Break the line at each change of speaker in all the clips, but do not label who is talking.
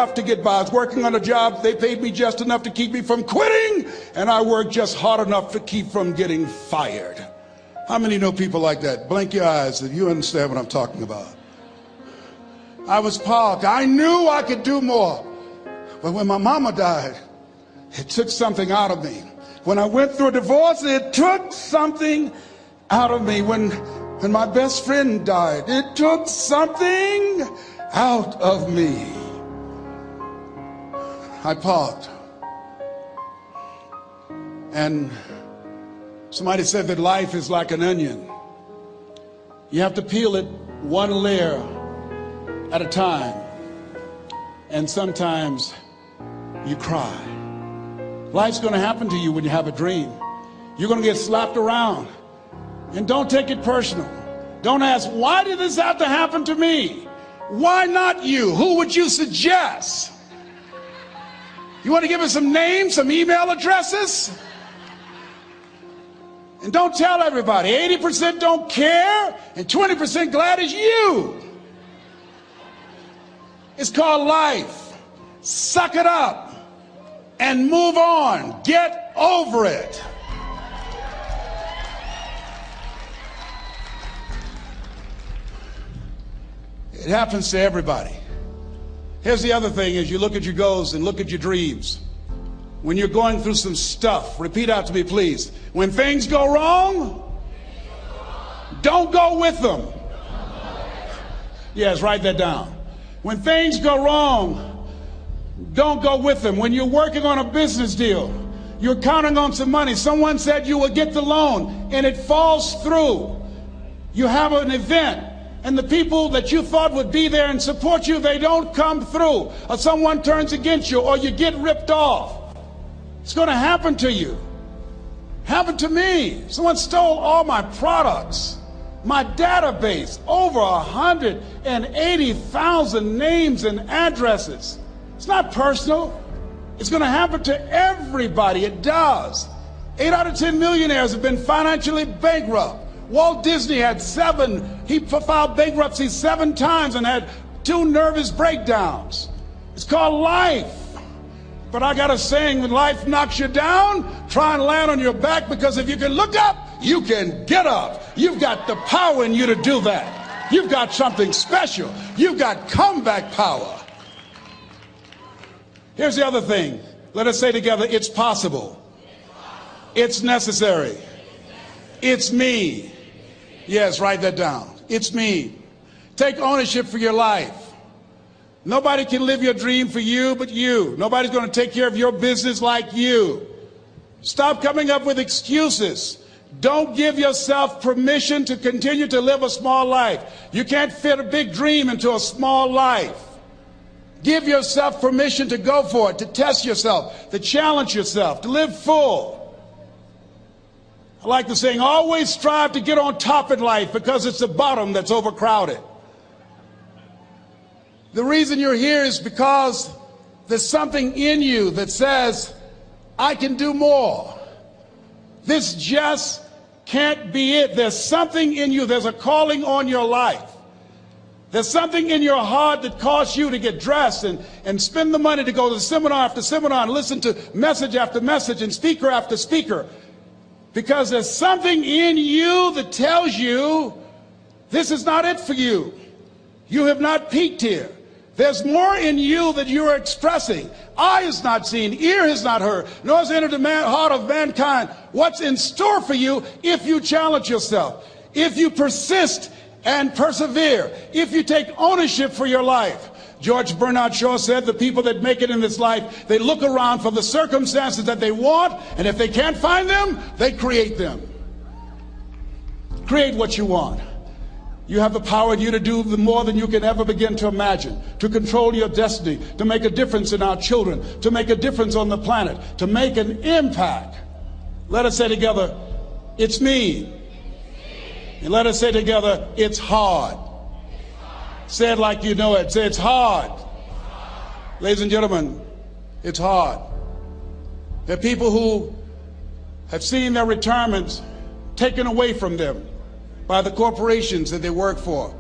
enough to get by. I was working on a job. They paid me just enough to keep me from quitting, and I worked just hard enough to keep from getting fired. How many know people like that? Blink your eyes if you understand what I'm talking about. I was parked. I knew I could do more. But when my mama died, it took something out of me. When I went through a divorce, it took something out of me. When my best friend died, it took something out of me. I parked. And somebody said that life is like an onion. You have to peel it one layer at a time. And sometimes you cry. Life's going to happen to you when you have a dream. You're going to get slapped around. And don't take it personal. Don't ask, why did this have to happen to me? Why not you? Who would you suggest? You want to give us some names, some email addresses? And don't tell everybody. 80% don't care and 20% glad it's you. It's called life. Suck it up and move on. Get over it. It happens to everybody. Here's the other thing: as you look at your goals and look at your dreams, when you're going through some stuff, repeat out to me, please. When things go wrong, don't go with them. Yes, write that down. When things go wrong, don't go with them. When you're working on a business deal, you're counting on some money. Someone said you will get the loan and it falls through. You have an event and the people that you thought would be there and support you, they don't come through. Or someone turns against you, or you get ripped off. It's going to happen to you. Happened to me. Someone stole all my products. My database, over 180,000 names and addresses. It's not personal. It's going to happen to everybody. It does. 8 out of 10 millionaires have been financially bankrupt. Walt Disney had he filed bankruptcy 7 times and had 2 nervous breakdowns. It's called life. But I got a saying: when life knocks you down, try and land on your back, because if you can look up, you can get up. You've got the power in you to do that. You've got something special. You've got comeback power. Here's the other thing. Let us say together, it's possible. It's necessary. It's me. Yes, write that down. It's me. Take ownership for your life. Nobody can live your dream for you but you. Nobody's going to take care of your business like you. Stop coming up with excuses. Don't give yourself permission to continue to live a small life. You can't fit a big dream into a small life. Give yourself permission to go for it, to test yourself, to challenge yourself, to live full. I like the saying, always strive to get on top in life, because it's the bottom that's overcrowded. The reason you're here is because there's something in you that says, I can do more. This just can't be it. There's something in you. There's a calling on your life. There's something in your heart that caused you to get dressed and spend the money to go to seminar after seminar and listen to message after message and speaker after speaker. Because there's something in you that tells you this is not it for you. You have not peaked here. There's more in you that you are expressing. Eye has not seen, ear has not heard, nor has entered the heart of mankind what's in store for you if you challenge yourself, if you persist and persevere, if you take ownership for your life. George Bernard Shaw said the people that make it in this life, they look around for the circumstances that they want, and if they can't find them, they create them. Create what you want. You have the power in you to do more than you can ever begin to imagine, to control your destiny, to make a difference in our children, to make a difference on the planet, to make an impact. Let us say together, it's me. And let us say together, it's hard. Say it like you know it. Say, it's hard. Ladies and gentlemen, it's hard. There are people who have seen their retirements taken away from them by the corporations that they work for.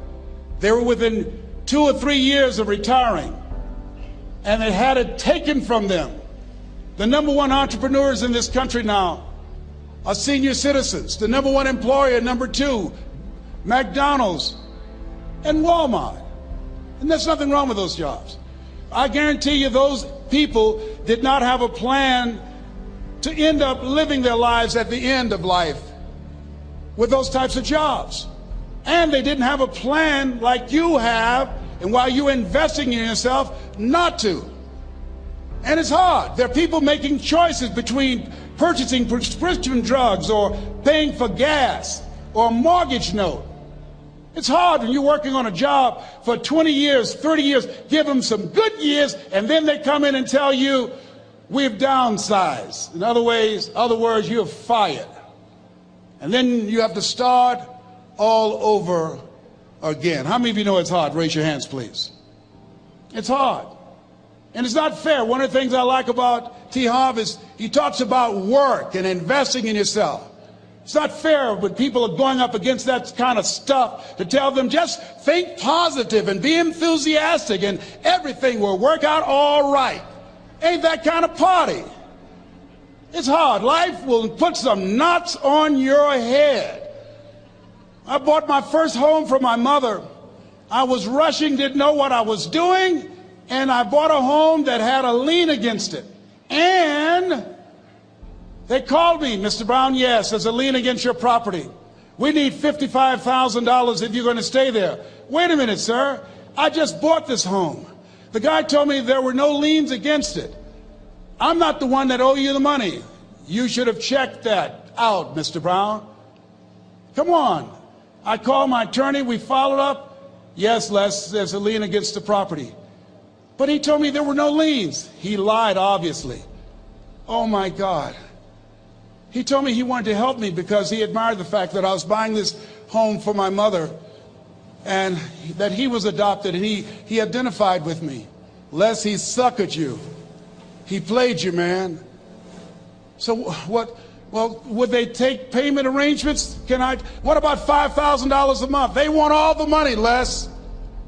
They were within 2 or 3 years of retiring, and they had it taken from them. The number one entrepreneurs in this country now are senior citizens. The number one employer, number two, McDonald's and Walmart. And there's nothing wrong with those jobs. I guarantee you those people did not have a plan to end up living their lives at the end of life with those types of jobs. And they didn't have a plan like you have, and while you're investing in yourself, not to. And it's hard. There are people making choices between purchasing prescription drugs or paying for gas or a mortgage note. It's hard when you're working on a job for 20 years, 30 years, give them some good years, and then they come in and tell you, we've downsized. In other words, you're fired. And then you have to start all over again. How many of you know it's hard? Raise your hands, please. It's hard. And it's not fair. One of the things I like about T. Harv is he talks about work and investing in yourself. It's not fair when people are going up against that kind of stuff to tell them just think positive and be enthusiastic and everything will work out all right. Ain't that kind of party. It's hard. Life will put some knots on your head. I bought my first home for my mother. I was rushing, didn't know what I was doing, and I bought a home that had a lien against it. And they called me, Mr. Brown, yes, there's a lien against your property. We need $55,000 if you're going to stay there. Wait a minute, sir. I just bought this home. The guy told me there were no liens against it. I'm not the one that owe you the money. You should have checked that out, Mr. Brown. Come on. I called my attorney. We followed up. Yes, Les, there's a lien against the property. But he told me there were no liens. He lied, obviously. Oh, my God. He told me he wanted to help me because he admired the fact that I was buying this home for my mother and that he was adopted, and he identified with me. Les, he suckered you. He played you, man. So what? Well, would they take payment arrangements? What about $5,000 a month? They want all the money, Les.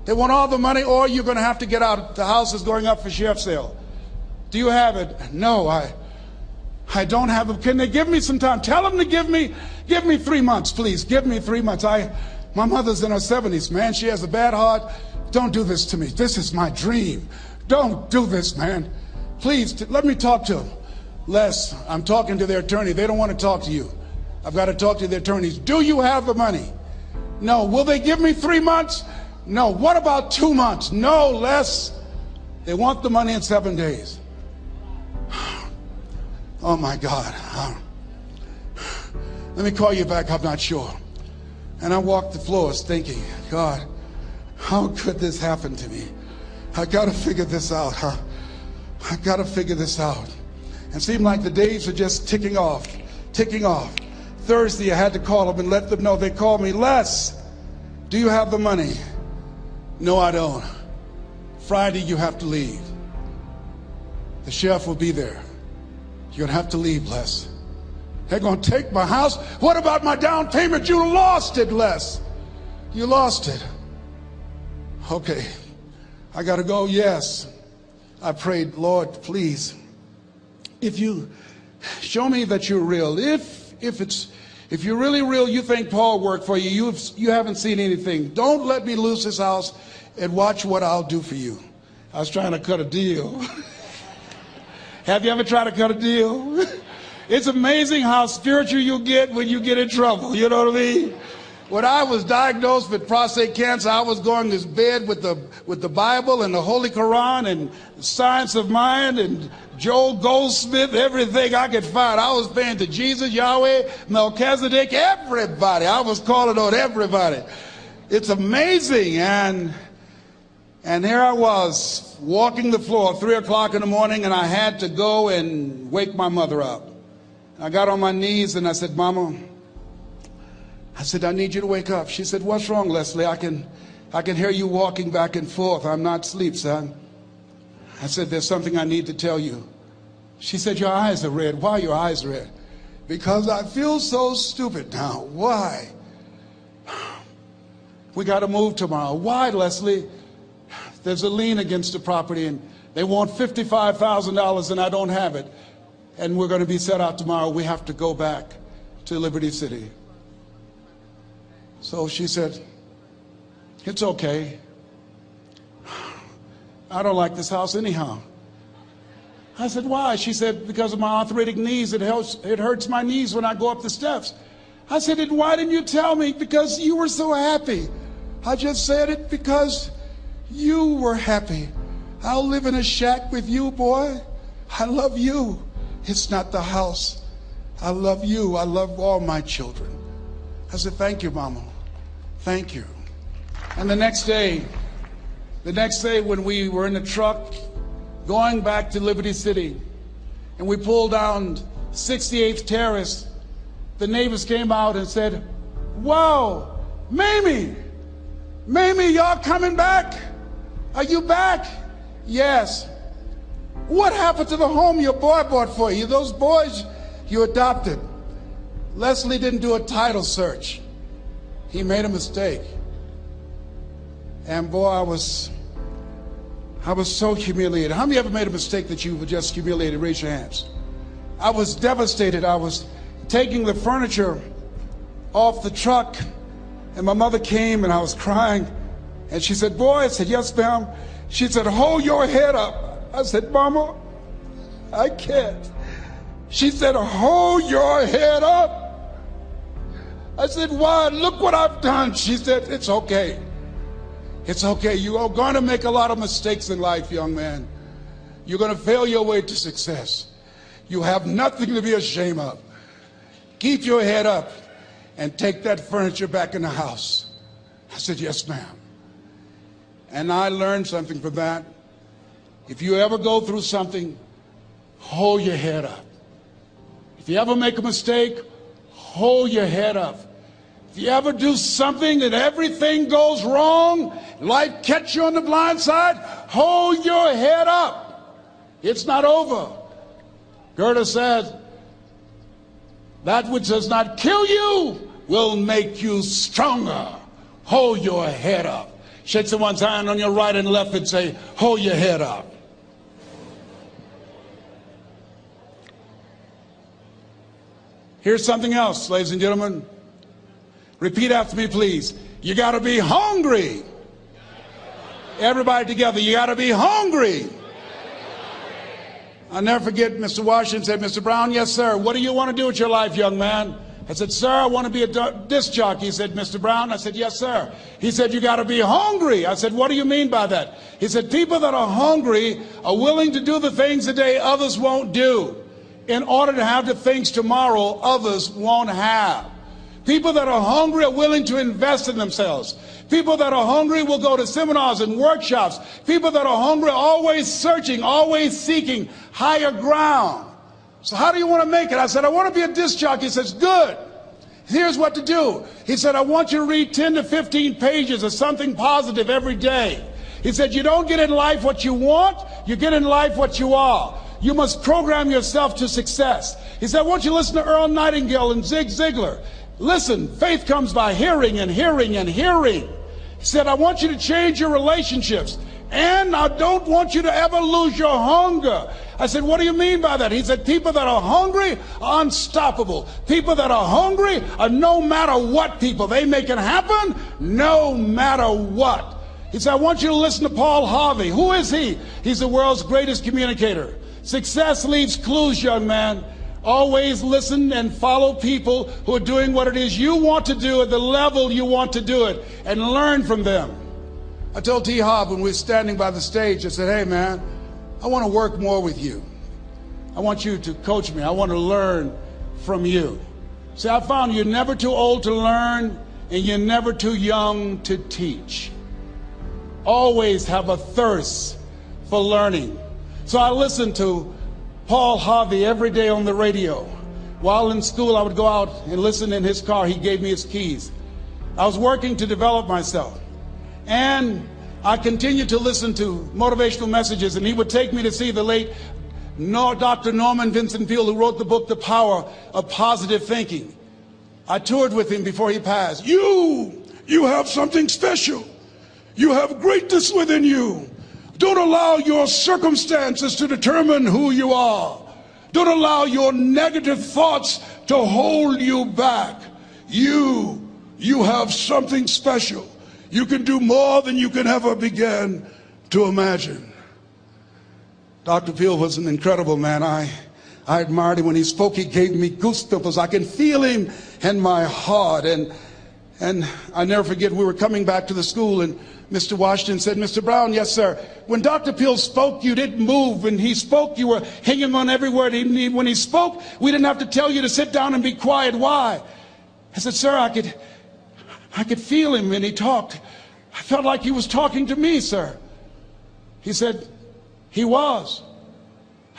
They want all the money, or you're going to have to get out. The house is going up for sheriff's sale. Do you have it? No, I don't have it. Can they give me some time? Tell them to give me 3 months, please. Give me 3 months. My mother's in her 70s, man. She has a bad heart. Don't do this to me. This is my dream. Don't do this, man. Please, let me talk to them. Les, I'm talking to their attorney. They don't want to talk to you. I've got to talk to their attorneys. Do you have the money? No. Will they give me 3 months? No. What about 2 months? No, Les. They want the money in 7 days. Oh, my God. Let me call you back. I'm not sure. And I walked the floors thinking, God, how could this happen to me? I got to figure this out, huh? I got to figure this out. It seemed like the days were just ticking off. Thursday, I had to call them and let them know. They called me, Les, do you have the money? No, I don't. Friday, you have to leave. The sheriff will be there. You're going to have to leave, Les. They're going to take my house. What about my down payment? You lost it, Les. You lost it. Okay. I got to go. Yes. I prayed, Lord, please, if you show me that you're real, if you're really real, you think Paul worked for you, you haven't seen anything. Don't let me lose this house and watch what I'll do for you. I was trying to cut a deal. Have you ever tried to cut a deal? It's amazing how spiritual you get when you get in trouble. You know what I mean? When I was diagnosed with prostate cancer, I was going to bed with the Bible and the Holy Quran and Science of Mind and Joel Goldsmith, everything I could find. I was praying to Jesus, Yahweh, Melchizedek, everybody. I was calling on everybody. It's amazing. And here I was walking the floor at 3 o'clock in the morning, and I had to go and wake my mother up. I got on my knees and I said, Mama, I said, I need you to wake up. She said, what's wrong, Leslie? I can hear you walking back and forth. I'm not asleep, son. I said, there's something I need to tell you. She said, your eyes are red. Why are your eyes red? Because I feel so stupid now. Why? We got to move tomorrow. Why, Leslie? There's a lien against the property, and They want $55,000 and I don't have it. And we're going to be set out tomorrow. We have to go back to Liberty City. So she said, it's okay. I don't like this house anyhow. I said, why? She said, because of my arthritic knees, it hurts my knees when I go up the steps. I said, and why didn't you tell me? Because you were so happy. I just said it because you were happy. I'll live in a shack with you, boy. I love you. It's not the house. I love you. I love all my children. I said, thank you, Mama. Thank you. And the next day when we were in the truck going back to Liberty City and we pulled down 68th Terrace, the neighbors came out and said, wow, Mamie, y'all coming back? Are you back? Yes. What happened to the home your boy bought for you? Those boys you adopted. Leslie didn't do a title search. He made a mistake. And boy, I was so humiliated. How many ever made a mistake that you were just humiliated? Raise your hands. I was devastated. I was taking the furniture off the truck, and my mother came, and I was crying. And she said, boy, I said, yes, ma'am. She said, hold your head up. I said, Mama, I can't. She said, hold your head up. I said, why? Look what I've done. She said, it's okay. It's okay. You are going to make a lot of mistakes in life, young man. You're going to fail your way to success. You have nothing to be ashamed of. Keep your head up and take that furniture back in the house. I said, yes, ma'am. And I learned something from that. If you ever go through something, hold your head up. If you ever make a mistake, hold your head up. If you ever do something and everything goes wrong, life catch you on the blind side, hold your head up. It's not over. Goethe said, that which does not kill you will make you stronger. Hold your head up. Shake someone's hand on your right and left and say, hold your head up. Here's something else, ladies and gentlemen. Repeat after me, please. You got to be hungry. Everybody together, you got to be hungry. I'll never forget Mr. Washington said, Mr. Brown, yes, sir. What do you want to do with your life, young man? I said, sir, I want to be a disc jockey. He said, Mr. Brown? I said, yes, sir. He said, you got to be hungry. I said, what do you mean by that? He said, people that are hungry are willing to do the things today others won't do in order to have the things tomorrow others won't have. People that are hungry are willing to invest in themselves. People that are hungry will go to seminars and workshops. People that are hungry are always searching, always seeking higher ground. So how do you want to make it? I said, I want to be a disc jockey. He says, good. Here's what to do. He said, I want you to read 10 to 15 pages of something positive every day. He said, you don't get in life what you want, you get in life what you are. You must program yourself to success. He said, I want you to listen to Earl Nightingale and Zig Ziglar. Listen, faith comes by hearing and hearing and hearing. He said, I want you to change your relationships. And I don't want you to ever lose your hunger. I said, what do you mean by that? He said, people that are hungry are unstoppable. People that are hungry are no matter what people. They make it happen no matter what. He said, I want you to listen to Paul Harvey. Who is he? He's the world's greatest communicator. Success leaves clues, young man. Always listen and follow people who are doing what it is you want to do at the level you want to do it, and learn from them. I told T. Hobb when we were standing by the stage, I said, hey man, I want to work more with you. I want you to coach me. I want to learn from you. See, I found you're never too old to learn and you're never too young to teach. Always have a thirst for learning. So I listened to Paul Harvey every day on the radio. While in school, I would go out and listen in his car. He gave me his keys. I was working to develop myself. And I continued to listen to motivational messages, and he would take me to see the late Dr. Norman Vincent Peale, who wrote the book, The Power of Positive Thinking. I toured with him before he passed. You have something special. You have greatness within you. Don't allow your circumstances to determine who you are. Don't allow your negative thoughts to hold you back. You have something special. You can do more than you can ever begin to imagine. Dr. Peale was an incredible man. I admired him when he spoke. He gave me goosebumps. I can feel him in my heart. And I never forget, we were coming back to the school, and Mr. Washington said, Mr. Brown, yes, sir. When Dr. Peale spoke, you didn't move. When he spoke, you were hanging on every word. When he spoke, we didn't have to tell you to sit down and be quiet. Why? I said, sir, I could feel him when he talked. I felt like he was talking to me, sir. He said, he was.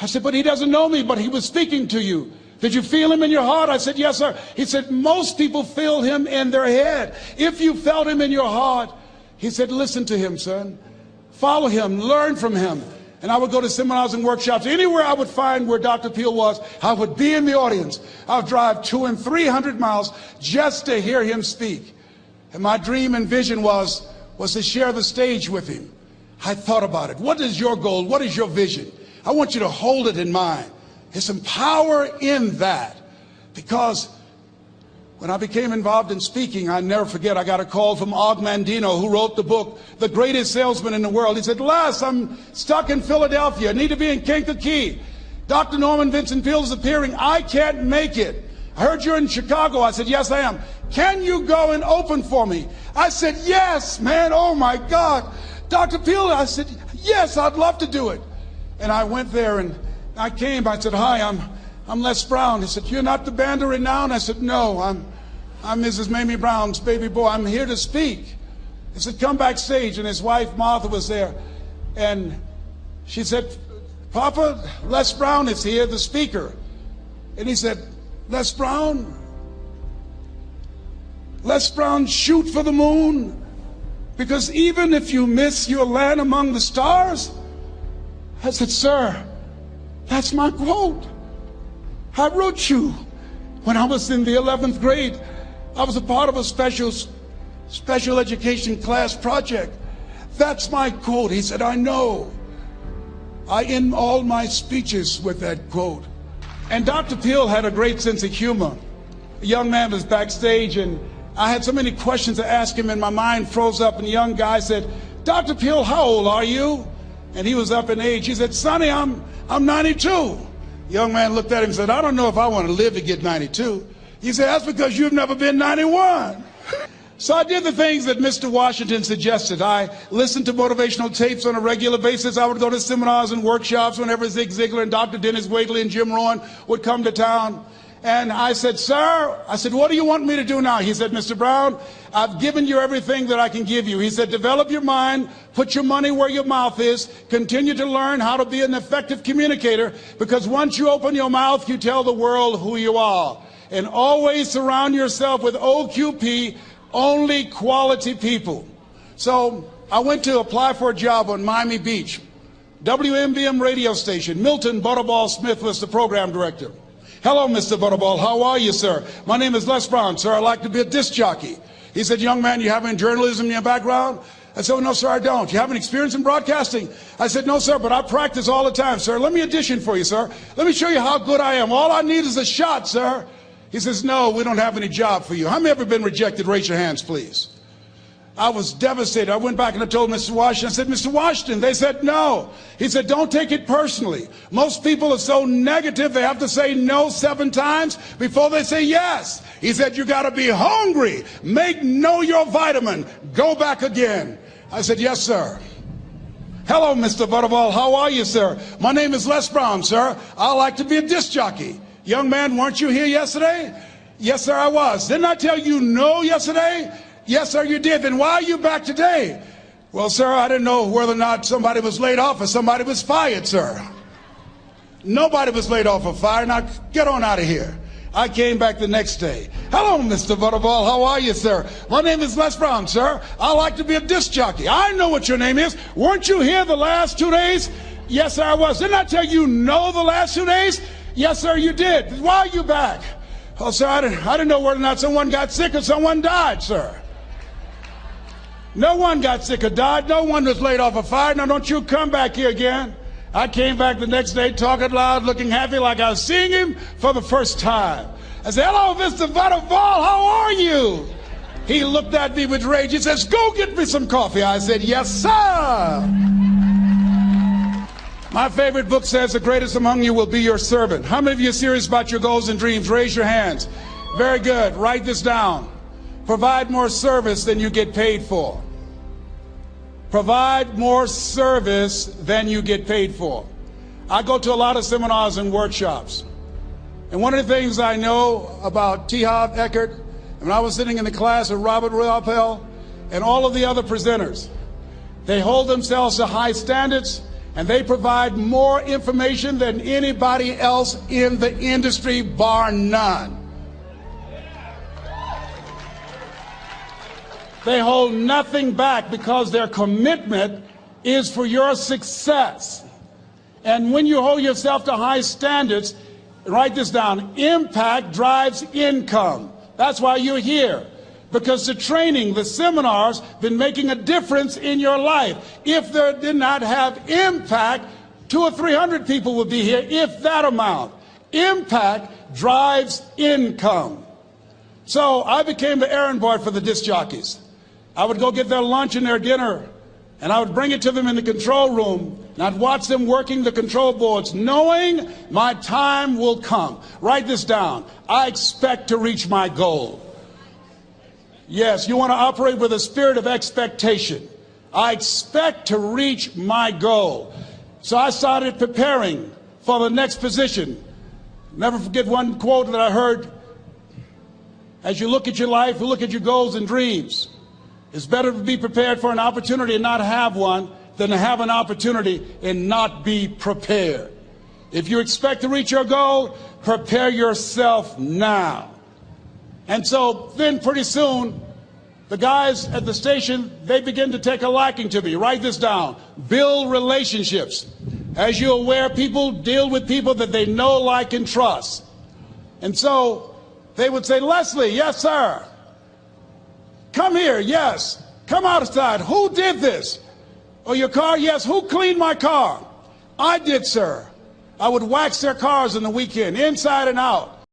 I said, but he doesn't know me, but he was speaking to you. Did you feel him in your heart? I said, yes, sir. He said, most people feel him in their head. If you felt him in your heart, he said, listen to him, son. Follow him, learn from him. And I would go to seminars and workshops. Anywhere I would find where Dr. Peale was, I would be in the audience. I would drive 200 and 300 miles just to hear him speak. And my dream and vision was to share the stage with him. I thought about it. What is your goal? What is your vision? I want you to hold it in mind. There's some power in that, because when I became involved in speaking, I never forget, I got a call from Og Mandino, who wrote the book, The Greatest Salesman in the World. He said, Les, I'm stuck in Philadelphia. I need to be in Kankakee. Dr. Norman Vincent Peale is appearing. I can't make it. I heard you're in Chicago. I said, yes, I am. Can you go and open for me? I said, yes, man. Oh, my God. Dr. Peale, I said, yes, I'd love to do it. And I went there and I came. I said, hi, I'm Les Brown. He said, you're not the band of renown? I said, no, I'm Mrs. Mamie Brown's baby boy. I'm here to speak. He said, come backstage. And his wife, Martha, was there. And she said, Papa, Les Brown is here, the speaker. And he said, Les Brown, shoot for the moon. Because even if you miss your land among the stars. I said, sir, that's my quote. I wrote you when I was in the 11th grade. I was a part of a special education class project. That's my quote. He said, I know. I end all my speeches with that quote. And Dr. Peale had a great sense of humor. A young man was backstage, and I had so many questions to ask him, and my mind froze up, and the young guy said, Dr. Peale, how old are you? And he was up in age. He said, Sonny, I'm 92. The young man looked at him and said, I don't know if I want to live to get 92. He said, that's because you've never been 91. So I did the things that Mr. Washington suggested. I listened to motivational tapes on a regular basis. I would go to seminars and workshops whenever Zig Ziglar and Dr. Dennis Waitley and Jim Rohn would come to town. And I said, sir, what do you want me to do now? He said, Mr. Brown, I've given you everything that I can give you. He said, develop your mind, put your money where your mouth is, continue to learn how to be an effective communicator, because once you open your mouth, you tell the world who you are. And always surround yourself with OQP, only quality people. So I went to apply for a job on Miami Beach. WMBM radio station. Milton Butterball Smith was the program director. Hello, Mr. Butterball. How are you, sir? My name is Les Brown, sir. I'd like to be a disc jockey. He said, young man, you have any journalism in your background? I said, oh, no, sir, I don't. You have any experience in broadcasting? I said, no, sir, but I practice all the time, sir. Let me audition for you, sir. Let me show you how good I am. All I need is a shot, sir. He says, no, we don't have any job for you. How many ever been rejected? Raise your hands, please. I was devastated. I went back and I told Mr. Washington, I said, Mr. Washington, they said no. He said, don't take it personally. Most people are so negative, they have to say no 7 times before they say yes. He said, you got to be hungry. Know your vitamin. Go back again. I said, yes, sir. Hello, Mr. Butterball. How are you, sir? My name is Les Brown, sir. I like to be a disc jockey. Young man, weren't you here yesterday? Yes, sir, I was. Didn't I tell you no yesterday? Yes, sir, you did. Then why are you back today? Well, sir, I didn't know whether or not somebody was laid off or somebody was fired, sir. Nobody was laid off or fired. Now, get on out of here. I came back the next day. Hello, Mr. Butterball. How are you, sir? My name is Les Brown, sir. I like to be a disc jockey. I know what your name is. Weren't you here the last 2 days? Yes, sir, I was. Didn't I tell you no the last 2 days? Yes, sir, you did. Why are you back? Oh, sir, I didn't know whether or not someone got sick or someone died, sir. No one got sick or died. No one was laid off a fire. Now don't you come back here again. I came back the next day talking loud, looking happy like I was seeing him for the first time. I said, hello, Mr. Butterball, how are you? He looked at me with rage. He says, go get me some coffee. I said, yes, sir. My favorite book says, the greatest among you will be your servant. How many of you are serious about your goals and dreams? Raise your hands. Very good. Write this down. Provide more service than you get paid for. Provide more service than you get paid for. I go to a lot of seminars and workshops. And one of the things I know about T. Harv Eker, when I was sitting in the class with Robert Ruppel and all of the other presenters, they hold themselves to high standards and they provide more information than anybody else in the industry, bar none. They hold nothing back because their commitment is for your success. And when you hold yourself to high standards, write this down, impact drives income. That's why you're here. Because the training, the seminars, been making a difference in your life. If they did not have impact, 200 or 300 people would be here, if that amount. Impact drives income. So I became the errand boy for the disc jockeys. I would go get their lunch and their dinner, and I would bring it to them in the control room, and I'd watch them working the control boards, knowing my time will come. Write this down. I expect to reach my goal. Yes, you want to operate with a spirit of expectation. I expect to reach my goal. So I started preparing for the next position. Never forget one quote that I heard. As you look at your life, you look at your goals and dreams. It's better to be prepared for an opportunity and not have one than to have an opportunity and not be prepared. If you expect to reach your goal, prepare yourself now. And so then pretty soon, the guys at the station, they begin to take a liking to me. Write this down. Build relationships. As you're aware, people deal with people that they know, like, and trust. And so they would say, Leslie, yes, sir. Come here, yes. Come outside. Who did this? Oh, your car? Yes. Who cleaned my car? I did, sir. I would wax their cars on the weekend, inside and out.